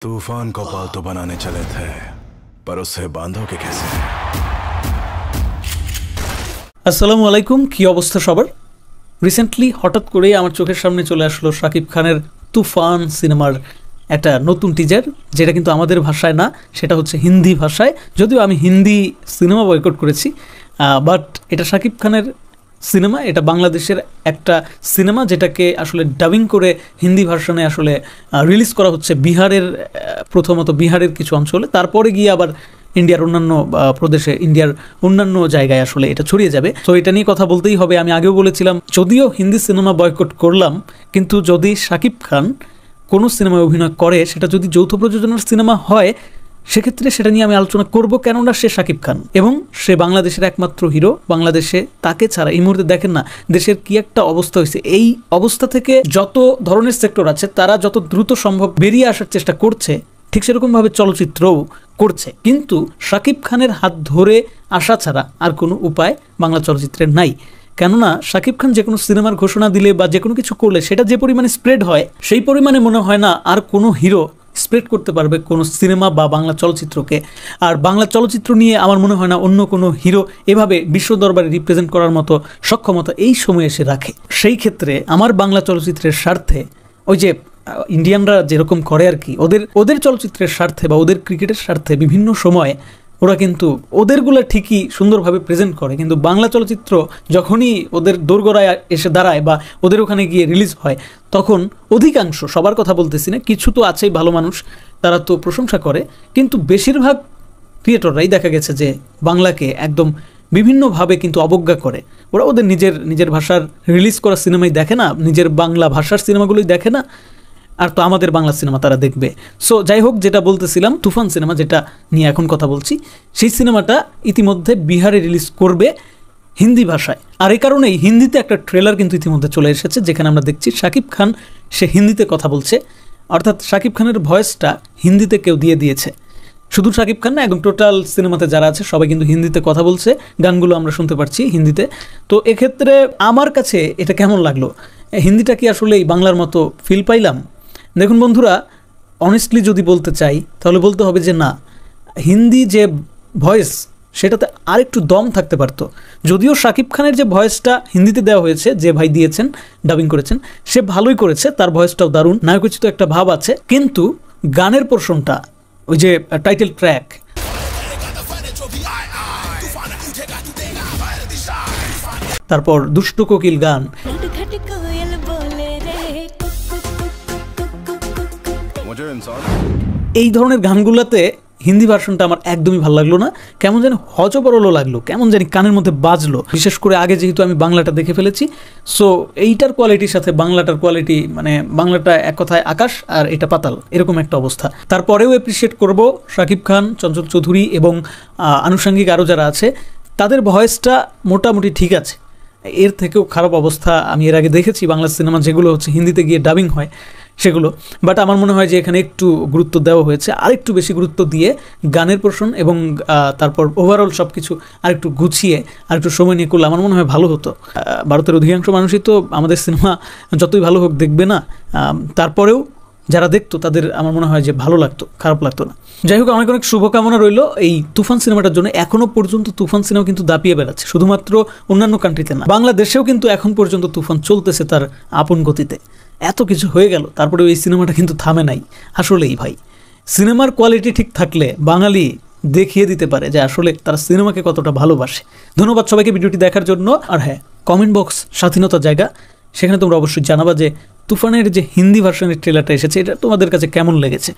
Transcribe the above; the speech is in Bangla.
तूफान को पालतू बनाने चले थे पर उसे बांधोगे कैसे। আসসালামু আলাইকুম, কি অবস্থা সবার। রিসেন্টলি হঠাৎ করেই আমার চোখের সামনে চলে আসলো শাকিব খানের তুফান সিনেমার একটা নতুন টিজার, যেটা কিন্তু আমাদের ভাষায় না, সেটা হচ্ছে হিন্দি ভাষায়। যদিও আমি হিন্দি সিনেমা বয়কট করেছি, বাট এটা শাকিব খানের সিনেমা, এটা বাংলাদেশের একটা সিনেমা যেটাকে আসলে ডাবিং করে হিন্দি ভার্সনে আসলে রিলিজ করা হচ্ছে বিহারের, প্রথমত বিহারের কিছু অঞ্চলে, তারপরে গিয়ে আবার ইন্ডিয়ার অন্যান্য প্রদেশে, ইন্ডিয়ার অন্যান্য জায়গায় আসলে এটা ছড়িয়ে যাবে। তো এটা নিয়ে কথা বলতেই হবে। আমি আগেও বলেছিলাম, যদিও হিন্দি সিনেমা বয়কট করলাম, কিন্তু যদি শাকিব খান কোনো সিনেমায় অভিনয় করে, সেটা যদি যৌথ প্রযোজনার সিনেমা হয়, সেক্ষেত্রে সেটা নিয়ে আমি আলোচনা করব। কেননা সে শাকিব খান এবং সে বাংলাদেশের একমাত্র হিরো। বাংলাদেশে তাকে ছাড়া এই মুহূর্তে দেখেন না দেশের কি একটা অবস্থা হয়েছে। এই অবস্থা থেকে যত ধরনের সেক্টর আছে তারা যত দ্রুত সম্ভব বেরিয়ে আসার চেষ্টা করছে, ঠিক সেরকমভাবে চলচ্চিত্রও করছে। কিন্তু শাকিব খানের হাত ধরে আসা ছাড়া আর কোনো উপায় বাংলা চলচ্চিত্রের নাই। কেননা শাকিব খান যে কোনো সিনেমার ঘোষণা দিলে বা যে কোনো কিছু করলে সেটা যে পরিমাণে স্প্রেড হয়, সেই পরিমাণে মনে হয় না আর কোনো হিরো স্প্রেড করতে পারবে কোনো সিনেমা বা বাংলা চলচ্চিত্রকে। আর বাংলা চলচ্চিত্র নিয়ে আমার মনে হয় না অন্য কোনো হিরো এভাবে বিশ্ব দরবারে রিপ্রেজেন্ট করার মতো সক্ষমতা এই সময় এসে রাখে। সেই ক্ষেত্রে আমার বাংলা চলচ্চিত্রের স্বার্থে, ওই যে ইন্ডিয়ানরা যেরকম করে আর কি, ওদের চলচ্চিত্রের স্বার্থে বা ওদের ক্রিকেটের স্বার্থে বিভিন্ন সময় ওরা কিন্তু ওদেরগুলো ঠিকই সুন্দরভাবে প্রেজেন্ট করে, কিন্তু বাংলা চলচ্চিত্র যখনই ওদের দোরগোড়ায় এসে দাঁড়ায় বা ওদের ওখানে গিয়ে রিলিজ হয়, তখন অধিকাংশ, সবার কথা বলতেছি না, কিছু তো আছেই ভালো মানুষ, তারা তো প্রশংসা করে, কিন্তু বেশিরভাগ ক্রিয়েটররাই দেখা গেছে যে বাংলাকে একদম বিভিন্নভাবে কিন্তু অবজ্ঞা করে। ওরা ওদের নিজের ভাষার রিলিজ করা সিনেমাই দেখে না, নিজের বাংলা ভাষার সিনেমাগুলোই দেখে না, আর তো আমাদের বাংলা সিনেমা তারা দেখবে। সো যাই হোক, যেটা বলতেছিলাম, তুফান সিনেমা যেটা নিয়ে এখন কথা বলছি, সেই সিনেমাটা ইতিমধ্যে বিহারে রিলিজ করবে হিন্দি ভাষায়। আর এই কারণেই হিন্দিতে একটা ট্রেলার কিন্তু ইতিমধ্যে চলে এসেছে, যেখানে আমরা দেখছি শাকিব খান সে হিন্দিতে কথা বলছে, অর্থাৎ শাকিব খানের ভয়েসটা হিন্দিতে কেউ দিয়ে দিয়েছে। শুধু শাকিব খান না, একদম টোটাল সিনেমাতে যারা আছে সবাই কিন্তু হিন্দিতে কথা বলছে, গানগুলো আমরা শুনতে পারছি হিন্দিতে। তো এক্ষেত্রে আমার কাছে এটা কেমন লাগলো, হিন্দিটা কি আসলে বাংলার মতো ফিল পাইলাম? দেখুন বন্ধুরা, অনেস্টলি যদি বলতে চাই তাহলে বলতে হবে যে না, হিন্দি যে ভয়েস সেটাতে আরেকটু দম থাকতে পারতো। যদিও শাকিব খানের যে ভয়েসটা হিন্দিতে দেওয়া হয়েছে, যে ভাই দিয়েছেন, ডাবিং করেছেন, সে ভালোই করেছে, তার ভয়েসটাও দারুণ, নায়কোচিত একটা ভাব আছে, কিন্তু গানের পোর্শনটা, ওই যে টাইটেল ট্র্যাক, তারপর দুষ্টু কোকিল গান, এই ধরনের গানগুলোতে হিন্দি ভার্সনটা আমার একদমই ভালো লাগলো না, কেমন জানি হজবরলও লাগলো, কেমন জানি কানের মধ্যে বাজলো। বিশেষ করে আগে যেহেতু আমি বাংলাটা দেখে ফেলেছি, সো এইটার কোয়ালিটির সাথে বাংলাটার কোয়ালিটি, মানে বাংলাটা এক কথায় আকাশ আর এটা পাতাল, এরকম একটা অবস্থা। তারপরেও অ্যাপ্রিসিয়েট করব শাকিব খান, চঞ্চল চৌধুরী এবং আনুষঙ্গিক আরও যারা আছে, তাদের ভয়েসটা মোটামুটি ঠিক আছে। এর থেকেও খারাপ অবস্থা আমি এর আগে দেখেছি বাংলা সিনেমা, যেগুলো হচ্ছে হিন্দিতে গিয়ে ডাবিং হয় সেগুলো। বাট আমার মনে হয় যে এখানে একটু গুরুত্ব দেওয়া হয়েছে, আরেকটু বেশি গুরুত্ব দিয়ে গানের পোর্শন এবং তারপর ওভারঅল সব কিছু আরেকটু গুছিয়ে আরেকটু সময় নিয়ে করলে আমার মনে হয় ভালো হতো। ভারতের অধিকাংশ মানুষই তো আমাদের সিনেমা যতই ভালো হোক দেখবে না, তারপরেও যারা দেখতো তাদের আমার মনে হয় যে ভালো লাগতো, খারাপ লাগতো না। যাই হোক, অনেক অনেক শুভকামনা রইল এই তুফান সিনেমাটার জন্য। এখনও পর্যন্ত তুফান সিনেমা কিন্তু দাপিয়ে বেড়াচ্ছে, শুধুমাত্র অন্যান্য কান্ট্রিতে না, বাংলাদেশেও কিন্তু এখন পর্যন্ত তুফান চলতেছে তার আপন গতিতে। এত কিছু হয়ে গেল, তারপরে এই সিনেমাটা কিন্তু থামে নাই। আসলেই ভাই, সিনেমার কোয়ালিটি ঠিক থাকলে বাঙালি দেখিয়ে দিতে পারে যে আসলে তারা সিনেমাকে কতটা ভালোবাসে। ধন্যবাদ সবাইকে ভিডিওটি দেখার জন্য। আর হ্যাঁ, কমেন্ট বক্স স্বাধীনতার জায়গা, সেখানে তোমরা অবশ্যই জানাবা যে তুফানের যে হিন্দি ভার্সনের ট্রেলারটা এসেছে, এটা তোমাদের কাছে কেমন লেগেছে।